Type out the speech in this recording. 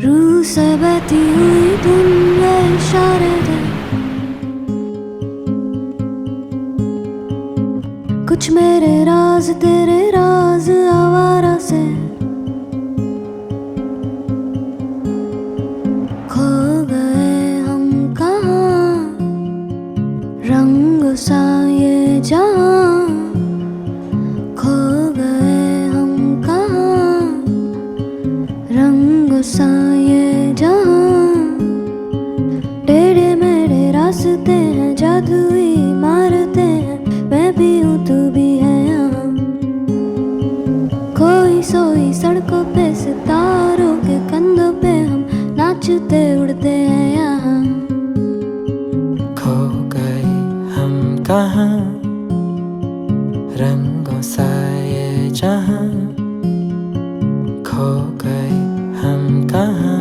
रूह से बहती हुई धुन में इशारे थे, कुछ मेरे राज तेरे राज आवारा से खो गए हम कहाँ, रंग सा ये जहाँ खो गए हम कहाँ, रंग सा ये जहाँ। टेढ़े मेढ़े रास्ते हैं, जादुई इमारतें हैं, मैं भी हूँ तू भी है यहाँ। खोई सोई सड़कों पे सितारों के कंधों पे हम नाचते उड़ते हैं यहाँ। खो गए हम कहाँ, रंगों सा ये जहाँ खो गए हम कहाँ।